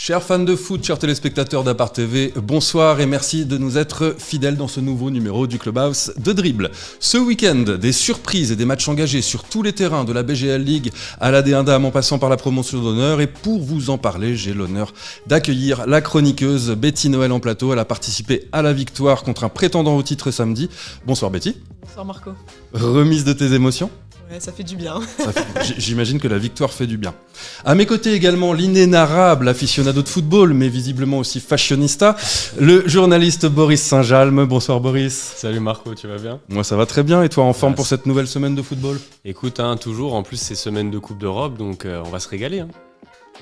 Chers fans de foot, chers téléspectateurs d'Apart TV, bonsoir et merci de nous être fidèles dans ce nouveau numéro du Clubhouse de Dribble. Ce week-end, des surprises et des matchs engagés sur tous les terrains de la BGL League à la D1 Dame en passant par la promotion d'honneur. Et pour vous en parler, j'ai l'honneur d'accueillir la chroniqueuse Betty Noël en plateau. Elle a participé à la victoire contre un prétendant au titre samedi. Bonsoir Betty. Bonsoir Marco. Remise de tes émotions ? Ouais, ça fait du bien. J'imagine que la victoire fait du bien. À mes côtés également, l'inénarrable aficionado de football, mais visiblement aussi fashionista, le journaliste Boris Saint-Jalme. Bonsoir Boris. Salut Marco, tu vas bien ? Moi ça va très bien, et toi en forme pour cette nouvelle semaine de football ? Écoute, toujours, en plus c'est semaine de Coupe d'Europe, donc on va se régaler.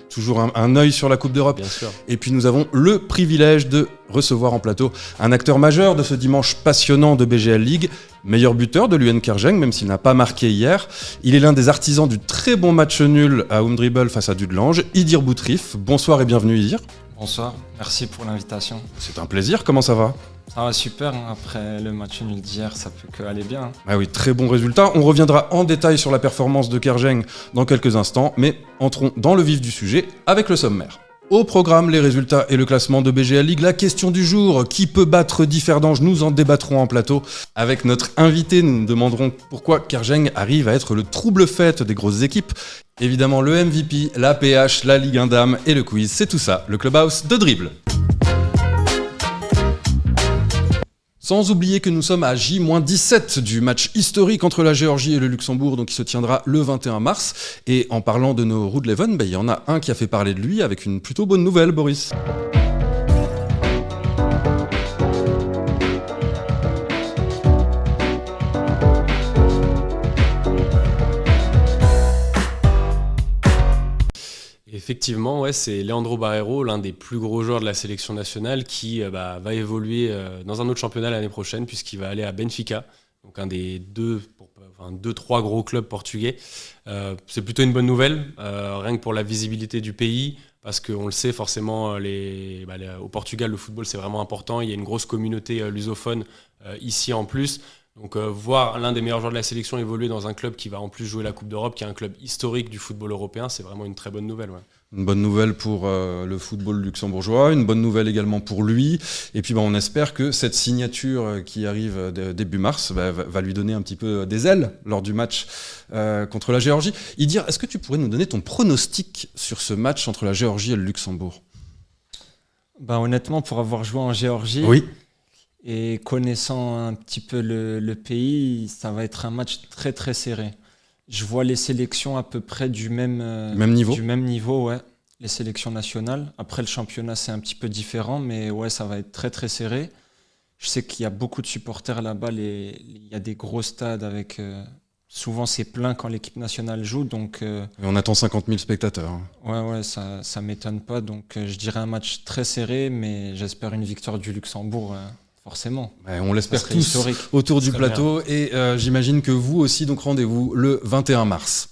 Toujours un œil sur la Coupe d'Europe. Bien sûr. Et puis nous avons le privilège de recevoir en plateau un acteur majeur de ce dimanche passionnant de BGL League, meilleur buteur de l'UN Kergeng, même s'il n'a pas marqué hier. Il est l'un des artisans du très bon match nul à Oumdribble face à Dudelange, Idir Boutrif. Bonsoir et bienvenue Idir. Bonsoir, merci pour l'invitation. C'est un plaisir, comment ça va ? Ça va super, après le match nul d'hier, ça peut que aller bien. Ah oui, très bon résultat. On reviendra en détail sur la performance de Kergeng dans quelques instants, mais entrons dans le vif du sujet avec le sommaire. Au programme, les résultats et le classement de BGL League. La question du jour, qui peut battre Differdange ? Nous en débattrons en plateau. Avec notre invité, nous nous demanderons pourquoi Kergeng arrive à être le trouble-fête des grosses équipes. Évidemment, le MVP, la PH, la Ligue 1 Dames et le quiz, c'est tout ça, le Clubhouse de Dribble. Sans oublier que nous sommes à J-17 du match historique entre la Géorgie et le Luxembourg, donc qui se tiendra le 21 mars. Et en parlant de nos Roodleven, il y en a un qui a fait parler de lui avec une plutôt bonne nouvelle, Boris. Effectivement, ouais, c'est Leandro Barreiro, l'un des plus gros joueurs de la sélection nationale qui va évoluer dans un autre championnat l'année prochaine puisqu'il va aller à Benfica, donc un des trois gros clubs portugais. C'est plutôt une bonne nouvelle, rien que pour la visibilité du pays, parce qu'on le sait forcément, au Portugal, le football c'est vraiment important, il y a une grosse communauté lusophone ici en plus. Donc voir l'un des meilleurs joueurs de la sélection évoluer dans un club qui va en plus jouer la Coupe d'Europe, qui est un club historique du football européen, c'est vraiment une très bonne nouvelle. Ouais. Une bonne nouvelle pour le football luxembourgeois, une bonne nouvelle également pour lui. Et puis on espère que cette signature qui arrive début mars va lui donner un petit peu des ailes lors du match contre la Géorgie. Idir, est-ce que tu pourrais nous donner ton pronostic sur ce match entre la Géorgie et le Luxembourg ? Honnêtement, pour avoir joué en Géorgie... Oui. Et connaissant un petit peu le pays, ça va être un match très très serré. Je vois les sélections à peu près du même niveau. Du même niveau, ouais. Les sélections nationales. Après, le championnat, c'est un petit peu différent, mais ouais, ça va être très très serré. Je sais qu'il y a beaucoup de supporters là-bas. Il y a des gros stades avec... souvent, c'est plein quand l'équipe nationale joue. Donc, et on attend 50 000 spectateurs. Ouais, ça m'étonne pas. Donc, je dirais un match très serré, mais j'espère une victoire du Luxembourg. Forcément. On l'espère tous historique. Autour du plateau bien. Et j'imagine que vous aussi, donc rendez-vous le 21 mars.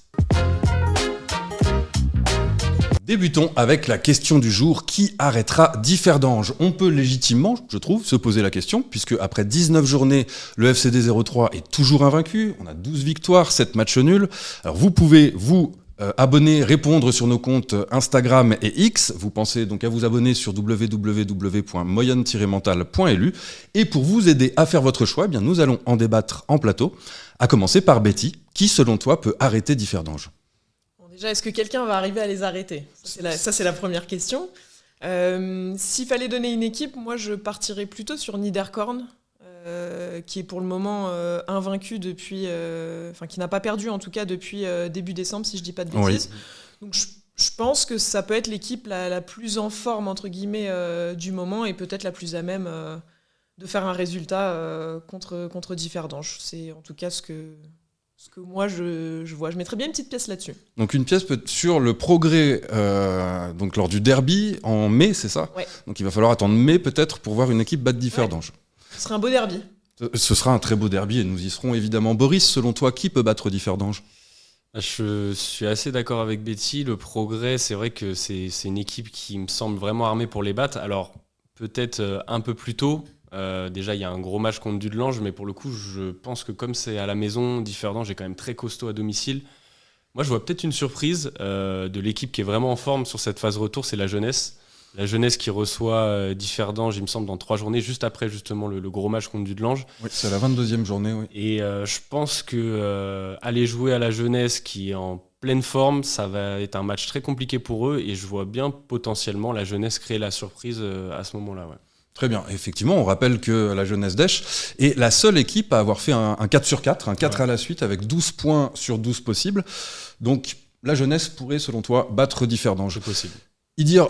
Débutons avec la question du jour, qui arrêtera Differdange ? On peut légitimement, je trouve, se poser la question, puisque après 19 journées, le FCD 03 est toujours invaincu, on a 12 victoires, 7 matchs nuls. Alors vous pouvez, abonner, répondre sur nos comptes Instagram et X. Vous pensez donc à vous abonner sur www.moyenne-mental.lu. Et pour vous aider à faire votre choix, nous allons en débattre en plateau. À commencer par Betty. Qui, selon toi, peut arrêter Differdange ? Déjà, est-ce que quelqu'un va arriver à les arrêter ? Ça, c'est la première question. S'il fallait donner une équipe, moi, je partirais plutôt sur Niederkorn. Qui est pour le moment invaincu depuis, qui n'a pas perdu en tout cas depuis début décembre, si je dis pas de bêtises. Oui. Donc je pense que ça peut être l'équipe la plus en forme entre guillemets du moment et peut-être la plus à même de faire un résultat contre Differdange. C'est en tout cas ce que moi je vois. Je mettrais bien une petite pièce là-dessus. Donc une pièce sur le progrès donc lors du derby en mai, c'est ça ? Ouais. Donc il va falloir attendre mai peut-être pour voir une équipe battre Differdange. Ouais. Ce sera un beau derby. Ce sera un très beau derby et nous y serons évidemment. Boris, selon toi, qui peut battre Differdange ? Je suis assez d'accord avec Betty. Le progrès, c'est vrai que c'est une équipe qui me semble vraiment armée pour les battre. Alors, peut-être un peu plus tôt. Déjà, il y a un gros match contre Dudelange, mais pour le coup, je pense que comme c'est à la maison, Differdange est quand même très costaud à domicile. Moi, je vois peut-être une surprise de l'équipe qui est vraiment en forme sur cette phase retour, c'est la jeunesse. La jeunesse qui reçoit Differdange, il me semble, dans 3 journées, juste après justement le gros match contre Dudelange. Oui, c'est la 22e journée. Oui. Et je pense que aller jouer à la jeunesse qui est en pleine forme, ça va être un match très compliqué pour eux. Et je vois bien potentiellement la jeunesse créer la surprise à ce moment-là. Ouais. Très bien. Effectivement, on rappelle que la jeunesse d'Esch est la seule équipe à avoir fait un 4 sur 4, un 4 à la suite avec 12 points sur 12 possibles. Donc la jeunesse pourrait, selon toi, battre Differdange. C'est possible. Idir,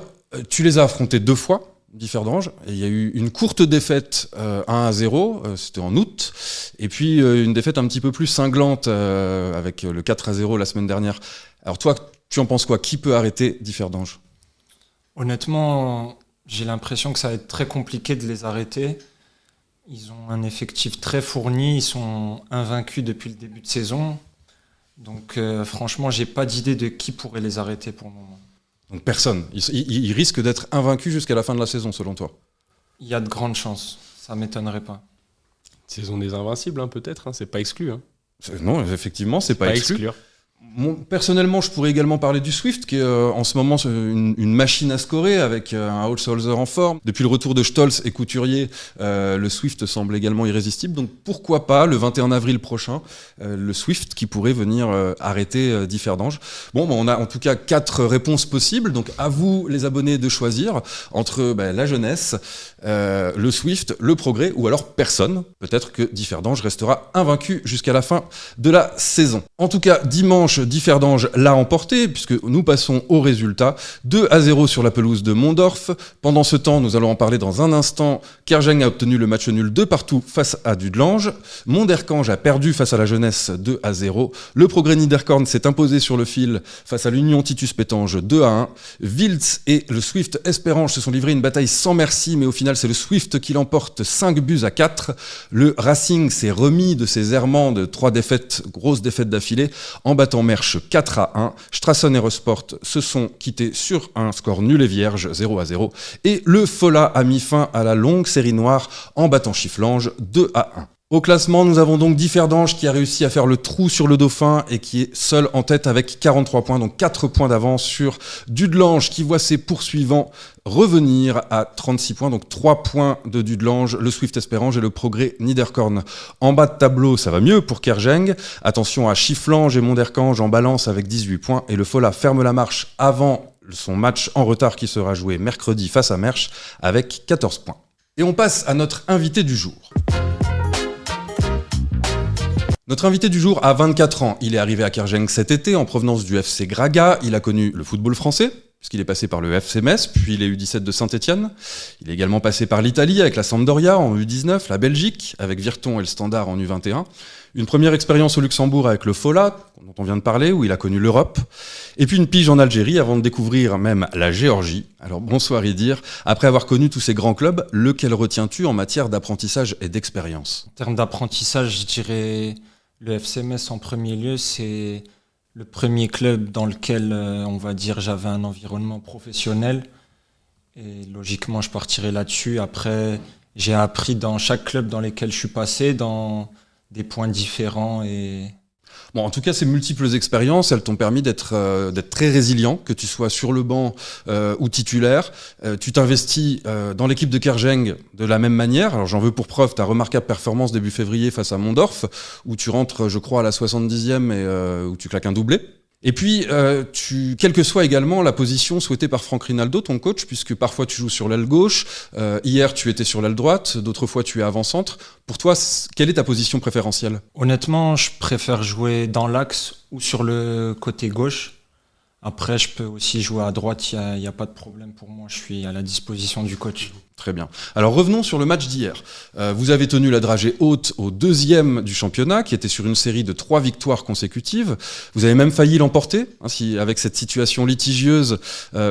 tu les as affrontés 2 fois, Differdange, et il y a eu une courte défaite 1-0, c'était en août, et puis une défaite un petit peu plus cinglante avec le 4-0 la semaine dernière. Alors toi, tu en penses quoi? Qui peut arrêter Differdange? Honnêtement, j'ai l'impression que ça va être très compliqué de les arrêter. Ils ont un effectif très fourni, ils sont invaincus depuis le début de saison. Donc franchement, j'ai pas d'idée de qui pourrait les arrêter pour le moment. Donc personne. Ils risquent d'être invaincus jusqu'à la fin de la saison, selon toi? Il y a de grandes chances, ça m'étonnerait pas. Saison des invincibles, peut-être, c'est pas exclu. Non, effectivement, c'est pas exclu. Personnellement, je pourrais également parler du Swift, qui est en ce moment une machine à scorer avec un Holzhauser en forme. Depuis le retour de Stolz et Couturier, le Swift semble également irrésistible. Donc pourquoi pas, le 21 avril prochain, le Swift qui pourrait venir arrêter Differdange. Bon, on a en tout cas 4 réponses possibles. Donc à vous, les abonnés, de choisir entre la jeunesse, le Swift, le Progrès ou alors personne. Peut-être que Differdange restera invaincu jusqu'à la fin de la saison. En tout cas, dimanche, Differdange l'a emporté, puisque nous passons au résultat. 2-0 sur la pelouse de Mondorf. Pendant ce temps, nous allons en parler dans un instant, Kerjeng a obtenu le match nul 2-2 face à Dudelange. Monderkange a perdu face à la jeunesse 2-0. Le Progrès Niederkorn s'est imposé sur le fil face à l'Union Titus Pétange 2-1. Wiltz et le Swift Espérange se sont livrés une bataille sans merci, mais au final, c'est le Swift qui l'emporte 5-4. Le Racing s'est remis de ses errements de 3 défaites, grosses défaites d'affilée, en battant Mersch 4-1. Strassen et Resport se sont quittés sur un score nul et vierge, 0-0. Et le Fola a mis fin à la longue série noire en battant Chifflange 2-1. Au classement, nous avons donc Differdange qui a réussi à faire le trou sur le Dauphin et qui est seul en tête avec 43 points, donc 4 points d'avance sur Dudelange qui voit ses poursuivants revenir à 36 points, donc 3 points de Dudelange, le Swift Espérange et le Progrès Niederkorn. En bas de tableau, ça va mieux pour Kerjeng. Attention à Chifflange et Monderkange en balance avec 18 points et le Fola ferme la marche avant son match en retard qui sera joué mercredi face à Mersch avec 14 points. Et on passe à notre invité du jour. Notre invité du jour a 24 ans. Il est arrivé à Kerjeng cet été en provenance du FC Graga. Il a connu le football français, puisqu'il est passé par le FC Metz, puis les U17 de Saint-Etienne. Il est également passé par l'Italie avec la Sampdoria en U19, la Belgique avec Virton et le Standard en U21. Une première expérience au Luxembourg avec le Fola, dont on vient de parler, où il a connu l'Europe. Et puis une pige en Algérie avant de découvrir même la Géorgie. Alors bonsoir Idir. Après avoir connu tous ces grands clubs, lequel retiens-tu en matière d'apprentissage et d'expérience? En termes d'apprentissage, je dirais le FC Metz en premier lieu. C'est le premier club dans lequel, on va dire, j'avais un environnement professionnel. Et logiquement, je partirai là-dessus. Après, j'ai appris dans chaque club dans lesquels je suis passé, dans des points différents. Bon, en tout cas, ces multiples expériences, elles t'ont permis d'être très résilient, que tu sois sur le banc ou titulaire. Tu t'investis dans l'équipe de Kerjeng de la même manière. Alors j'en veux pour preuve ta remarquable performance début février face à Mondorf, où tu rentres, je crois, à la 70e et où tu claques un doublé. Et puis, quelle que soit également la position souhaitée par Franck Rinaldo, ton coach, puisque parfois tu joues sur l'aile gauche, hier tu étais sur l'aile droite, d'autres fois tu es avant-centre. Pour toi, quelle est ta position préférentielle? Honnêtement, je préfère jouer dans l'axe ou sur le côté gauche. Après, je peux aussi jouer à droite, il n'y a pas de problème pour moi, je suis à la disposition du coach. Très bien. Alors revenons sur le match d'hier. Vous avez tenu la dragée haute au 2e du championnat, qui était sur une série de 3 victoires consécutives. Vous avez même failli l'emporter, avec cette situation litigieuse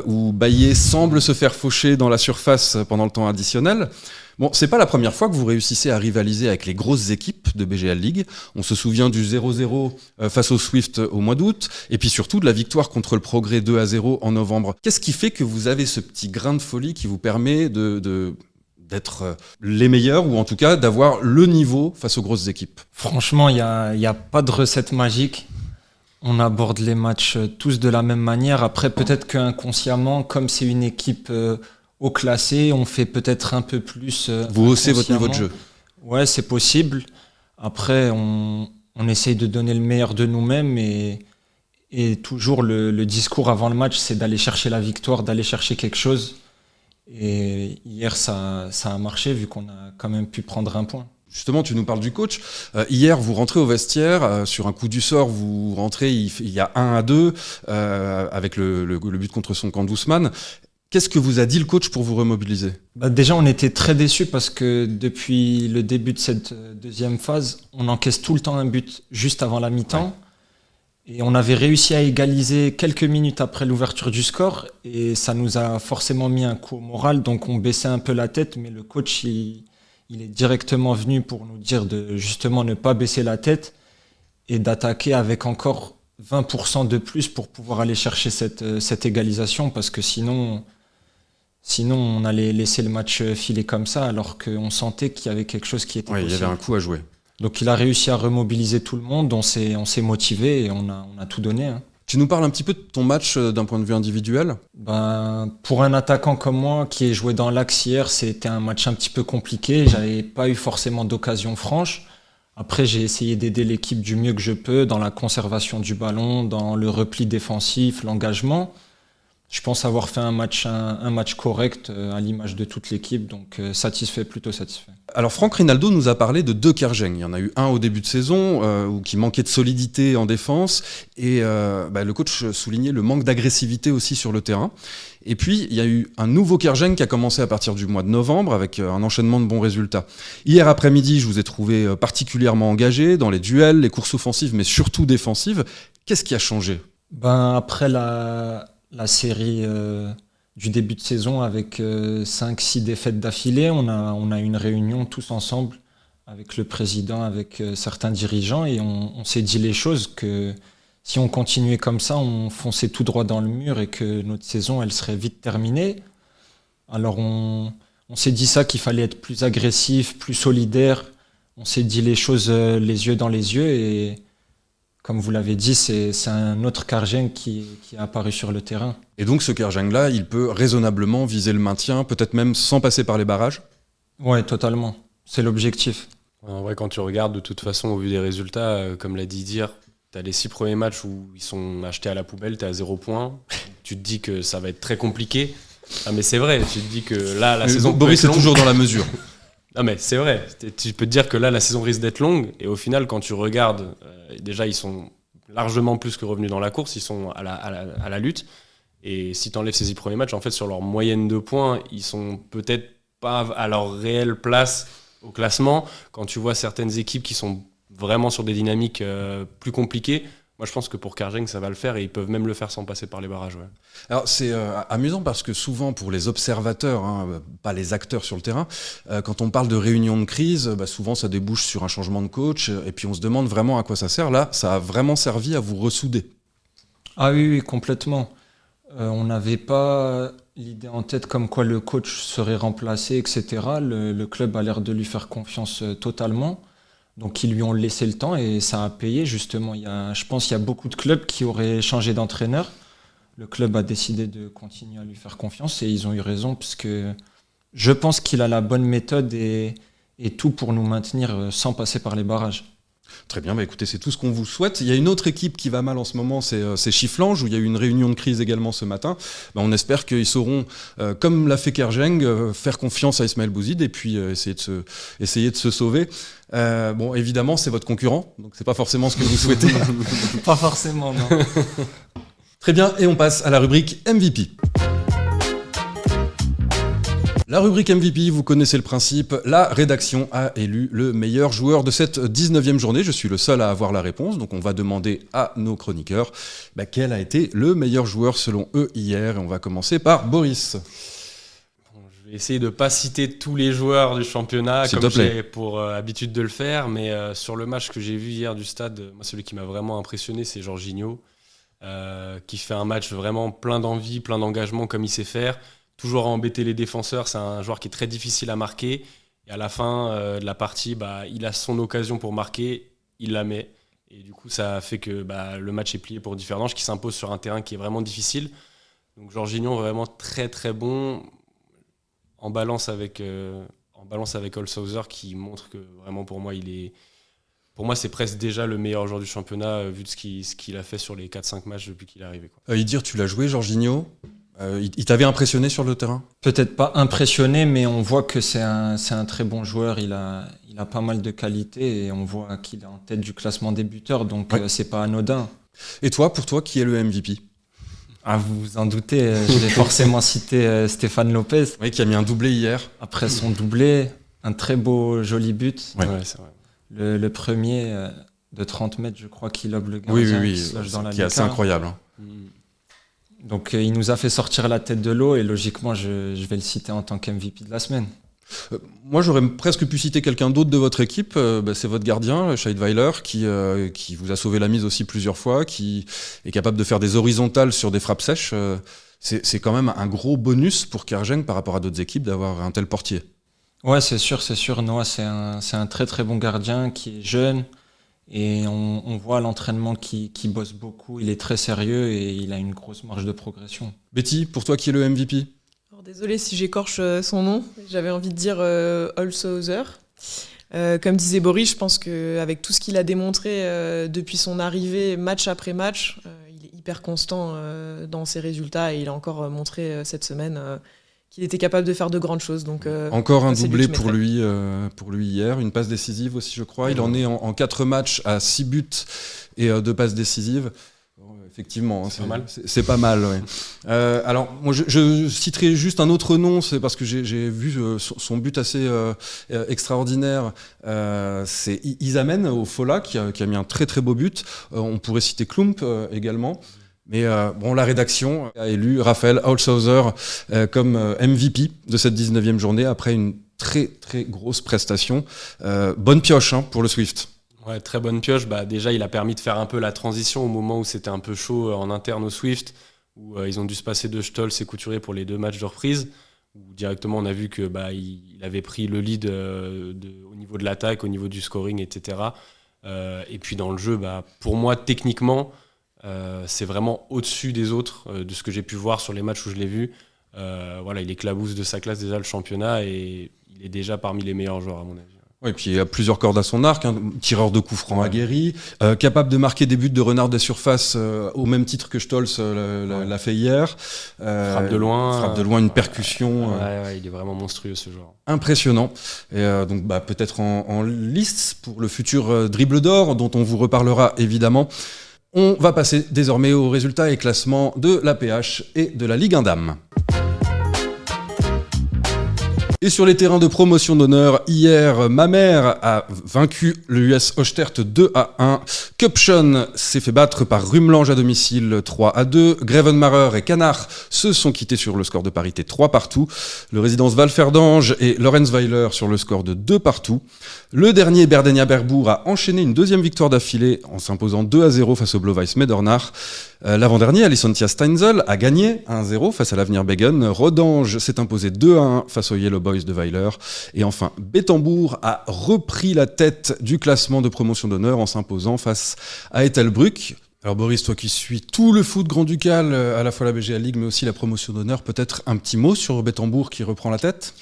où Baillet semble se faire faucher dans la surface pendant le temps additionnel. Bon, c'est pas la première fois que vous réussissez à rivaliser avec les grosses équipes de BGL League. On se souvient du 0-0 face au Swift au mois d'août, et puis surtout de la victoire contre le Progrès 2-0 en novembre. Qu'est-ce qui fait que vous avez ce petit grain de folie qui vous permet d'être les meilleurs, ou en tout cas d'avoir le niveau face aux grosses équipes? Franchement, il y a pas de recette magique. On aborde les matchs tous de la même manière. Après, peut-être qu'inconsciemment, comme c'est une équipe haut classé, on fait peut-être un peu plus. Vous haussez votre niveau de jeu. Ouais, c'est possible. Après, on essaye de donner le meilleur de nous-mêmes et toujours le discours avant le match, c'est d'aller chercher la victoire, d'aller chercher quelque chose. Et hier, ça a marché vu qu'on a quand même pu prendre un point. Justement, tu nous parles du coach. Hier, vous rentrez au vestiaire. Sur un coup du sort, vous rentrez, il y a 1-2 avec le but contre son camp d'Ousmane. Qu'est-ce que vous a dit le coach pour vous remobiliser ? Déjà, on était très déçus parce que depuis le début de cette deuxième phase, on encaisse tout le temps un but juste avant la mi-temps. Ouais. Et on avait réussi à égaliser quelques minutes après l'ouverture du score. Et ça nous a forcément mis un coup au moral. Donc on baissait un peu la tête. Mais le coach, il est directement venu pour nous dire de justement ne pas baisser la tête et d'attaquer avec encore 20% de plus pour pouvoir aller chercher cette égalisation. Parce que sinon, on allait laisser le match filer comme ça, alors qu'on sentait qu'il y avait quelque chose qui était possible. Il y avait un coup à jouer. Donc il a réussi à remobiliser tout le monde, on s'est motivé et on a tout donné. Hein. Tu nous parles un petit peu de ton match d'un point de vue individuel ? Pour un attaquant comme moi qui est joué dans l'axe hier, c'était un match un petit peu compliqué. J'avais pas eu forcément d'occasion franche. Après, j'ai essayé d'aider l'équipe du mieux que je peux dans la conservation du ballon, dans le repli défensif, l'engagement. Je pense avoir fait un match correct à l'image de toute l'équipe, donc plutôt satisfait. Alors Franck Rinaldo nous a parlé de 2 Kerjeng. Il y en a eu un au début de saison qui manquait de solidité en défense et le coach soulignait le manque d'agressivité aussi sur le terrain. Et puis il y a eu un nouveau Kerjeng qui a commencé à partir du mois de novembre avec un enchaînement de bons résultats. Hier après-midi, je vous ai trouvé particulièrement engagé dans les duels, les courses offensives, mais surtout défensives. Qu'est-ce qui a changé ? Après la série du début de saison avec 5-6 défaites d'affilée. On a eu une réunion tous ensemble avec le président, avec certains dirigeants et on s'est dit les choses que si on continuait comme ça, on fonçait tout droit dans le mur et que notre saison, elle serait vite terminée. Alors on s'est dit ça, qu'il fallait être plus agressif, plus solidaire. On s'est dit les choses les yeux dans les yeux et comme vous l'avez dit, c'est un autre Kerjeng qui est apparu sur le terrain. Et donc ce Kerjeng-là, il peut raisonnablement viser le maintien, peut-être même sans passer par les barrages ? Ouais, totalement. C'est l'objectif. En vrai, quand tu regardes, de toute façon, au vu des résultats, comme l'a dit Dir, tu as les 6 premiers matchs où ils sont achetés à la poubelle, tu es à 0 points. Tu te dis que ça va être très compliqué. Ah mais c'est vrai, tu te dis que là, la saison... Boris est toujours dans la mesure. Non mais c'est vrai, tu peux te dire que là la saison risque d'être longue et au final quand tu regardes, déjà ils sont largement plus que revenus dans la course, ils sont à la lutte et si tu enlèves ces 10 premiers matchs, en fait sur leur moyenne de points, ils sont peut-être pas à leur réelle place au classement. Quand tu vois certaines équipes qui sont vraiment sur des dynamiques plus compliquées, moi je pense que pour Kerjeng ça va le faire et ils peuvent même le faire sans passer par les barrages. Ouais. Alors c'est amusant parce que souvent pour les observateurs, pas les acteurs sur le terrain, quand on parle de réunion de crise, souvent ça débouche sur un changement de coach et puis on se demande vraiment à quoi ça sert. Là, ça a vraiment servi à vous ressouder. Ah oui, complètement. On n'avait pas l'idée en tête comme quoi le coach serait remplacé, etc. Le club a l'air de lui faire confiance totalement. Donc ils lui ont laissé le temps et ça a payé justement. Je pense qu'il y a beaucoup de clubs qui auraient changé d'entraîneur. Le club a décidé de continuer à lui faire confiance et ils ont eu raison parce que je pense qu'il a la bonne méthode et tout pour nous maintenir sans passer par les barrages. Très bien, écoutez, c'est tout ce qu'on vous souhaite. Il y a une autre équipe qui va mal en ce moment, c'est Chifflange, où il y a eu une réunion de crise également ce matin. On espère qu'ils sauront, comme l'a fait Kerjeng, faire confiance à Ismaël Bouzid et puis essayer de se sauver. Évidemment, c'est votre concurrent, donc c'est pas forcément ce que vous souhaitez. Pas forcément, non. Très bien, et on passe à la rubrique MVP. La rubrique MVP, vous connaissez le principe, la rédaction a élu le meilleur joueur de cette 19e journée. Je suis le seul à avoir la réponse, donc on va demander à nos chroniqueurs quel a été le meilleur joueur selon eux hier. Et on va commencer par Boris. Je vais essayer de ne pas citer tous les joueurs du championnat comme j'ai pour habitude de le faire, mais sur le match que j'ai vu hier du stade, moi celui qui m'a vraiment impressionné, c'est Jorginho, qui fait un match vraiment plein d'envie, plein d'engagement comme il sait faire. Toujours à embêter les défenseurs, c'est un joueur qui est très difficile à marquer. Et à la fin de la partie, il a son occasion pour marquer, il la met. Et du coup, ça fait que le match est plié pour Differdange qui s'impose sur un terrain qui est vraiment difficile. Donc Jorginho, vraiment très très bon. en balance avec Holzhauser, qui montre que vraiment pour moi c'est presque déjà le meilleur joueur du championnat vu de ce qu'il a fait sur les 4-5 matchs depuis qu'il est arrivé, quoi. Idir, tu l'as joué, Jorginho, il t'avait impressionné sur le terrain? Peut-être pas impressionné, mais on voit que c'est un très bon joueur. Il a pas mal de qualités et on voit qu'il est en tête du classement des buteurs, donc c'est pas anodin. Et toi, pour toi, qui est le MVP? Ah, vous vous en doutez, je vais forcément citer Stéphane Lopez. Oui, qui a mis un doublé hier. Après son doublé, un très beau, joli but. Ouais, c'est vrai. Le premier de 30 mètres, je crois, qu'il lobe le gardien. Oui, qui est assez incroyable. Donc il nous a fait sortir la tête de l'eau et logiquement, je vais le citer en tant qu'MVP de la semaine. Moi, j'aurais presque pu citer quelqu'un d'autre de votre équipe. C'est votre gardien, Scheidweiler, qui vous a sauvé la mise aussi plusieurs fois, qui est capable de faire des horizontales sur des frappes sèches. C'est quand même un gros bonus pour Kergeng par rapport à d'autres équipes d'avoir un tel portier. Ouais, c'est sûr. Noah, c'est un très très bon gardien qui est jeune et on voit à l'entraînement qu'il bosse beaucoup. Il est très sérieux et il a une grosse marge de progression. Betty, pour toi, qui est le MVP? Désolée si j'écorche son nom, j'avais envie de dire Holzhauser. Comme disait Boris, je pense qu'avec tout ce qu'il a démontré depuis son arrivée, match après match, il est hyper constant dans ses résultats et il a encore montré cette semaine qu'il était capable de faire de grandes choses. Donc, encore un doublé pour lui hier, une passe décisive aussi, je crois. Il en est en 4 matchs à 6 buts et 2 passes décisives. Effectivement, c'est pas mal. Ouais. Alors, moi, je citerai juste un autre nom, c'est parce que j'ai vu son but assez extraordinaire. C'est Izamen au Fola qui a mis un très très beau but. On pourrait citer Klump également. Mais la rédaction a élu Raphaël Holzhauser comme MVP de cette 19e journée après une très très grosse prestation. Bonne pioche pour le Swift. Ouais, très bonne pioche. Déjà, il a permis de faire un peu la transition au moment où c'était un peu chaud en interne au Swift, où ils ont dû se passer de Stolz et Couturier pour les 2 matchs de reprise, où directement on a vu que il avait pris le lead au niveau de l'attaque, au niveau du scoring, etc. Et puis dans le jeu, pour moi, techniquement, c'est vraiment au-dessus des autres, de ce que j'ai pu voir sur les matchs où je l'ai vu. Il éclabousse de sa classe déjà le championnat et il est déjà parmi les meilleurs joueurs à mon avis. Et puis il a plusieurs cordes à son arc, tireur de coups francs aguerri, capable de marquer des buts de renard des surfaces au même titre que Stolz l'a fait hier. Frappe de loin, une percussion. Il est vraiment monstrueux ce joueur. Impressionnant. Et donc peut-être en lice pour le futur dribble d'or dont on vous reparlera évidemment. On va passer désormais aux résultats et classements de l'APH et de la Ligue 1 Dames. Et sur les terrains de promotion d'honneur, hier, Mamers a vaincu le US Ochtert 2-1. Cupshon s'est fait battre par Rumelange à domicile 3-2. Grevenmacher et Canard se sont quittés sur le score de parité 3-2. Le Résidence Valferdange et Lorenzweiler sur le score de 2-2. Le dernier, Berdenia-Berbourg, a enchaîné une 2e victoire d'affilée en s'imposant 2-0 face au Blau-Weiß Medornach. L'avant-dernier, Alisontia Steinzel, a gagné 1-0 face à l'Avenir Begen. Rodange s'est imposé 2-1 face aux Yellow Boys de Weiler. Et enfin, Bettembourg a repris la tête du classement de promotion d'honneur en s'imposant face à Ettelbruck. Alors Boris, toi qui suis tout le foot grand-ducal, à la fois la BGA League mais aussi la promotion d'honneur, peut-être un petit mot sur Bettembourg qui reprend la tête ?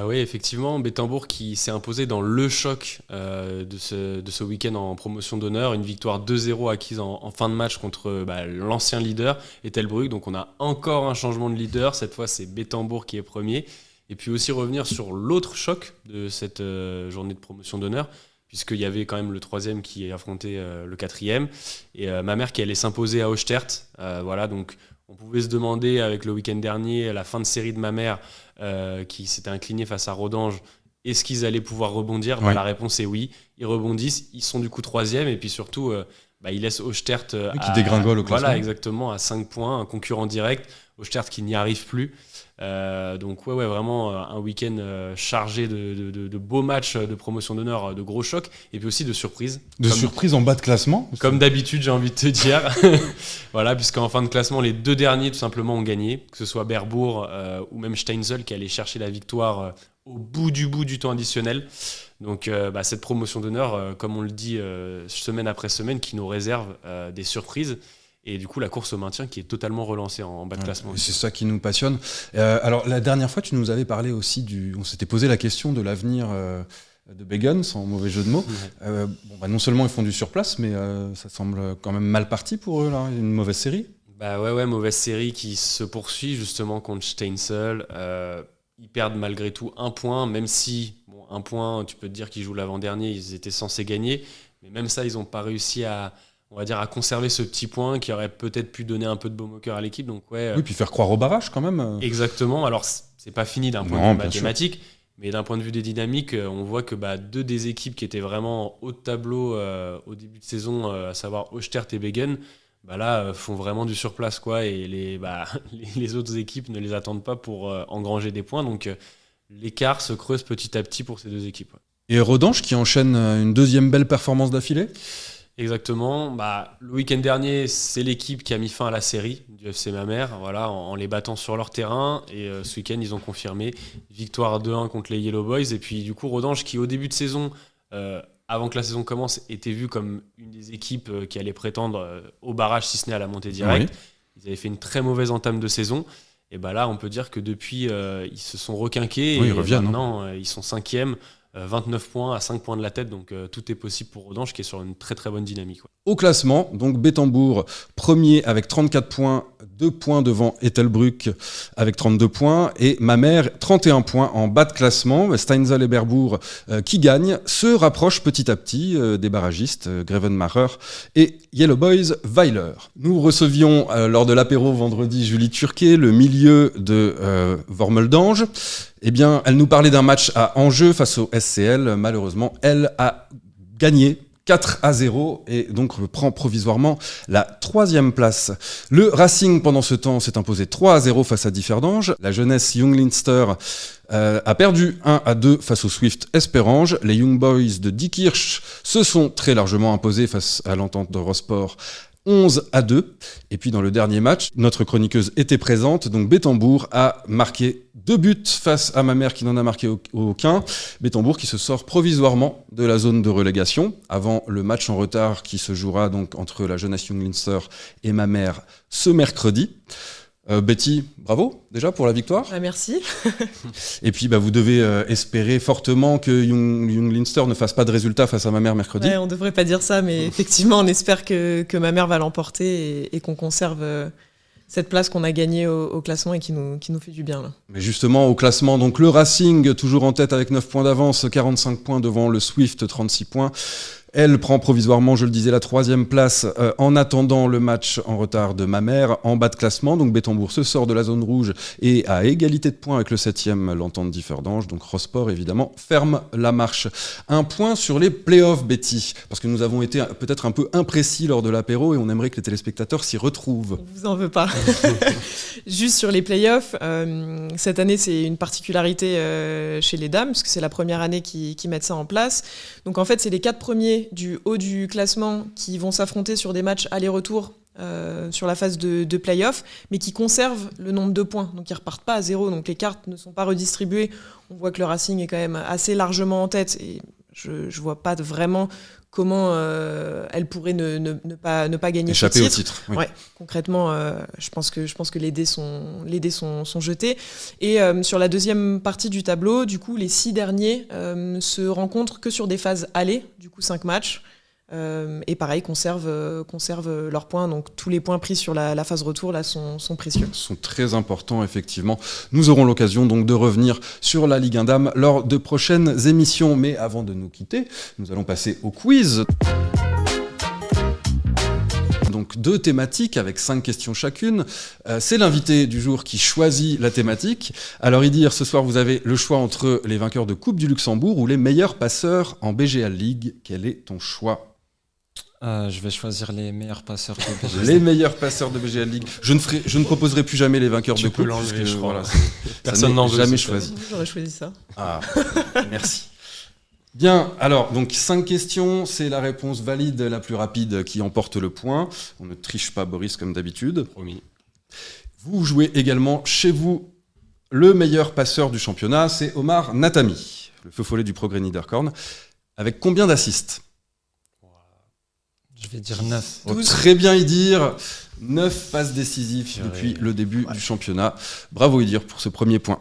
Oui, effectivement, Bettembourg qui s'est imposé dans le choc de ce week-end en promotion d'honneur, une victoire 2-0 acquise en fin de match contre l'ancien leader Ettelbruck. Donc on a encore un changement de leader, cette fois c'est Bettembourg qui est premier. Et puis aussi revenir sur l'autre choc de cette journée de promotion d'honneur, puisqu'il y avait quand même le 3e qui affrontait le 4e, et Mamers qui allait s'imposer à Ochtert. Donc on pouvait se demander avec le week-end dernier, la fin de série de Mamers, qui s'était incliné face à Rodange, est-ce qu'ils allaient pouvoir rebondir ? La réponse est oui, ils rebondissent, ils sont du coup 3e, et puis surtout ils laissent Ochtert qui dégringole au classement. Voilà, exactement, à 5 points, un concurrent direct, Ochtert qui n'y arrive plus. Donc vraiment un week-end chargé de beaux matchs de promotion d'honneur, de gros chocs, et puis aussi de surprises. Surprises en bas de classement ? Comme d'habitude, j'ai envie de te dire. Voilà, puisqu'en fin de classement, les 2 derniers tout simplement ont gagné, que ce soit Berbourg ou même Steinzel qui allait chercher la victoire au bout du temps additionnel. Donc cette promotion d'honneur, comme on le dit semaine après semaine, qui nous réserve des surprises. Et du coup, la course au maintien qui est totalement relancée en bas de classement. C'est ça qui nous passionne. Alors, la dernière fois, tu nous avais parlé aussi on s'était posé la question de l'avenir de Bégun, sans mauvais jeu de mots. Non seulement ils font du surplace, mais ça semble quand même mal parti pour eux, là. Une mauvaise série. Mauvaise série qui se poursuit justement contre Steinsel. Ils perdent malgré tout 1 point, même si, 1 point, tu peux te dire qu'ils jouent l'avant-dernier, ils étaient censés gagner. Mais même ça, ils n'ont pas réussi à conserver ce petit point qui aurait peut-être pu donner un peu de baume au cœur à l'équipe. Donc, oui, puis faire croire au barrage quand même. Exactement. Alors, c'est pas fini d'un point de vue mathématique, mais d'un point de vue des dynamiques, on voit que 2 des équipes qui étaient vraiment en haut de tableau au début de saison, à savoir Ostert et Bégun, font vraiment du surplace, quoi. Et les autres équipes ne les attendent pas pour engranger des points. Donc, l'écart se creuse petit à petit pour ces 2 équipes. Ouais. Et Rodange qui enchaîne une deuxième belle performance d'affilée. Exactement. Le week-end dernier, c'est l'équipe qui a mis fin à la série du FC Mamers, en les battant sur leur terrain. Et ce week-end, ils ont confirmé victoire 2-1 contre les Yellow Boys. Et puis du coup, Rodange qui au début de saison, avant que la saison commence, était vu comme une des équipes qui allait prétendre au barrage, si ce n'est à la montée directe. Oui. Ils avaient fait une très mauvaise entame de saison. Et là, on peut dire que depuis, ils se sont requinqués. Oui, ils reviennent. Maintenant, ils sont 5e. 29 points à 5 points de la tête, donc tout est possible pour Rodange qui est sur une très très bonne dynamique. Ouais. Au classement, donc Bettembourg premier avec 34 points, 2 points devant Ettelbruck avec 32 points et Mamers 31 points en bas de classement. Steinsel et Berbourg qui gagnent se rapprochent petit à petit des barragistes Grevenmacher et Yellow Boys Weiler. Nous recevions lors de l'apéro vendredi Julie Turquet, le milieu de Wormeldange. Eh bien, elle nous parlait d'un match à enjeu face au SCL. Malheureusement, elle a gagné 4-0 et donc prend provisoirement la 3e place. Le Racing, pendant ce temps, s'est imposé 3-0 face à Differdange. La jeunesse Young Leinster a perdu 1-2 face au Swift Esperange. Les Young Boys de Diekirch se sont très largement imposés face à l'entente de Rosport 11-2. Et puis dans le dernier match, notre chroniqueuse était présente, donc Bettembourg a marqué 2 buts face à Mamers qui n'en a marqué aucun. Bettembourg qui se sort provisoirement de la zone de relégation avant le match en retard qui se jouera donc entre la jeunesse Young Leinster et Mamers ce mercredi. Betty, bravo déjà pour la victoire. Merci. Et puis vous devez espérer fortement que Young Leinster ne fasse pas de résultat face à Mamers mercredi. Ouais, on ne devrait pas dire ça, mais effectivement on espère que Mamers va l'emporter et qu'on conserve cette place qu'on a gagnée au classement et qui nous fait du bien. Là. Mais justement au classement, donc le Racing toujours en tête avec 9 points d'avance, 45 points devant le Swift, 36 points. Elle prend provisoirement, je le disais, la 3e place en attendant le match en retard de Mamers en bas de classement. Donc Bettembourg se sort de la zone rouge et à égalité de points avec le 7e, l'entente Differdange. Donc Rosport, évidemment, ferme la marche. Un point sur les playoffs, Betty, parce que nous avons été peut-être un peu imprécis lors de l'apéro et on aimerait que les téléspectateurs s'y retrouvent. On vous en veut pas. Juste sur les playoffs, cette année, c'est une particularité chez les dames, parce que c'est la première année qu'ils mettent ça en place. Donc en fait, c'est les 4 premiers du haut du classement qui vont s'affronter sur des matchs aller-retour sur la phase de play-off, mais qui conservent le nombre de points. Donc ils ne repartent pas à 0, donc les cartes ne sont pas redistribuées. On voit que le Racing est quand même assez largement en tête et je ne vois pas vraiment comment elle pourrait ne pas gagner échapper ce au titre. Oui. Ouais, concrètement, je pense que les dés sont jetés. Et sur la deuxième partie du tableau, du coup, les 6 derniers se rencontrent que sur des phases aller, du coup 5 matchs. Et pareil, conservent leurs points. Donc tous les points pris sur la phase retour là sont précieux. Sont très importants, effectivement. Nous aurons l'occasion donc de revenir sur la Ligue 1 Dames lors de prochaines émissions. Mais avant de nous quitter, nous allons passer au quiz. Donc 2 thématiques avec 5 questions chacune. C'est l'invité du jour qui choisit la thématique. Alors Idir, ce soir vous avez le choix entre les vainqueurs de Coupe du Luxembourg ou les meilleurs passeurs en BGA League. Quel est ton choix ? Je vais choisir les meilleurs passeurs de BGA League. Les meilleurs passeurs de BGA League. Je ne proposerai plus jamais les vainqueurs de coupe. L'enlever, je crois. Personne n'en veut. Jamais choisi. J'aurais choisi ça. Ah, merci. Bien, alors, donc 5 questions, c'est la réponse valide la plus rapide qui emporte le point. On ne triche pas, Boris, comme d'habitude. Promis. Vous jouez également chez vous le meilleur passeur du championnat, c'est Omar Natami, le feu follet du Progrès Niederkorn. Avec combien d'assists ? Je vais dire 9. Très bien Idir. 9 passes décisives depuis le début du championnat. Bravo Idir pour ce premier point.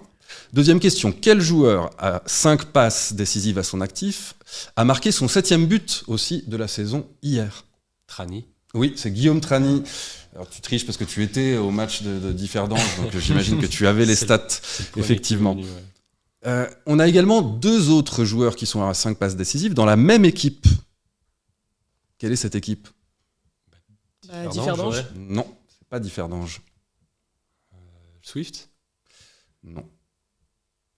Deuxième question. Quel joueur a 5 passes décisives à son actif a marqué son 7e but aussi de la saison hier? Trani. Oui, c'est Guillaume Trani. Alors tu triches parce que tu étais au match de Differdange, donc j'imagine que tu avais les stats, effectivement. On a également 2 autres joueurs qui sont à 5 passes décisives dans la même équipe. Quelle est cette équipe? Differdange. Non, c'est pas Differdange. Swift? Non.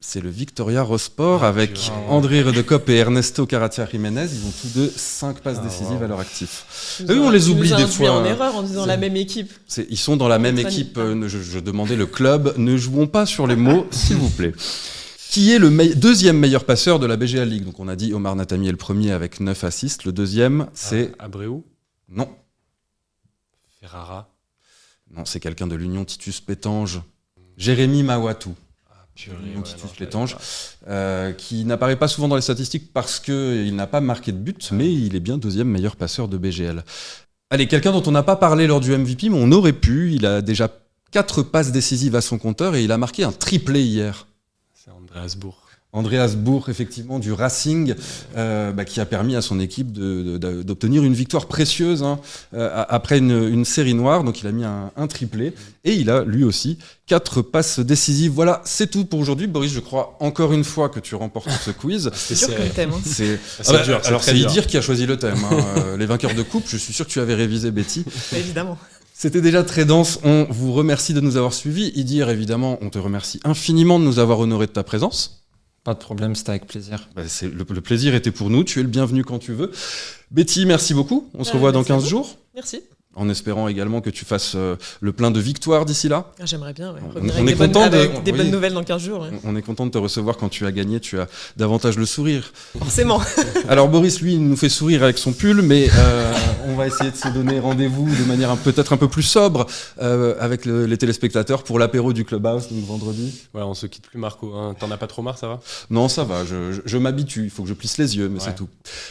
C'est le Victoria Rosport avec André Redekop et Ernesto Caratia Jiménez. Ils ont tous deux 5 passes décisives à leur actif. On les oublie des fois. En erreur en disant la même équipe. Ils sont dans la même équipe. Je demandais le club. Ne jouons pas sur les mots, s'il vous plaît. Qui est le deuxième meilleur passeur de la BGA League? Donc on a dit Omar Natami est le premier avec 9 assists. Le deuxième, c'est... Abreu? Non. Ferrara? Non, c'est quelqu'un de l'Union Titus Pétange. Jérémy Mawatou. Titus Pétange, qui n'apparaît pas souvent dans les statistiques parce qu'il n'a pas marqué de but, mais il est bien deuxième meilleur passeur de BGL. Allez, quelqu'un dont on n'a pas parlé lors du MVP, mais on aurait pu. Il a déjà 4 passes décisives à son compteur et il a marqué un triplé hier. C'est Andreas Bourg. Andreas Bourg, effectivement, du Racing, qui a permis à son équipe d'obtenir une victoire précieuse après une série noire. Donc il a mis un triplé et il a lui aussi 4 passes décisives. Voilà, c'est tout pour aujourd'hui. Boris, je crois encore une fois que tu remportes ce quiz. C'est sûr que le thème. C'est dur. Alors c'est Idir qui a choisi le thème. Les vainqueurs de coupe, je suis sûr que tu avais révisé, Betty. Évidemment. C'était déjà très dense. On vous remercie de nous avoir suivis. Idir, évidemment, on te remercie infiniment de nous avoir honoré de ta présence. Pas de problème, c'était avec plaisir. Le plaisir était pour nous, tu es le bienvenu quand tu veux. Betty, merci beaucoup, on se revoit dans 15 jours. Merci. En espérant également que tu fasses le plein de victoires d'ici là. J'aimerais bien, ouais. On est content avec des bonnes nouvelles dans 15 jours. Ouais. On est content de te recevoir quand tu as gagné, tu as davantage le sourire. Forcément. Alors Boris, lui, il nous fait sourire avec son pull, mais on va essayer de se donner rendez-vous de manière peut-être un peu plus sobre avec les téléspectateurs pour l'apéro du Clubhouse, donc vendredi. Ouais, on se quitte plus Marco, hein. T'en as pas trop marre, ça va? Non, ça va, je m'habitue, il faut que je plisse les yeux, mais c'est tout.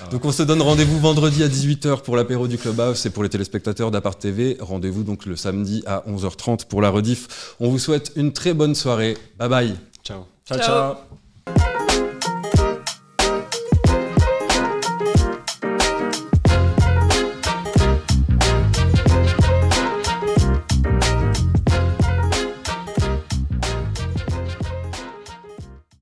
Donc on se donne rendez-vous vendredi à 18h pour l'apéro du Clubhouse et pour les téléspectateurs d'Apart TV. Rendez-vous donc le samedi à 11h30 pour la rediff. On vous souhaite une très bonne soirée. Bye bye. Ciao. Ciao.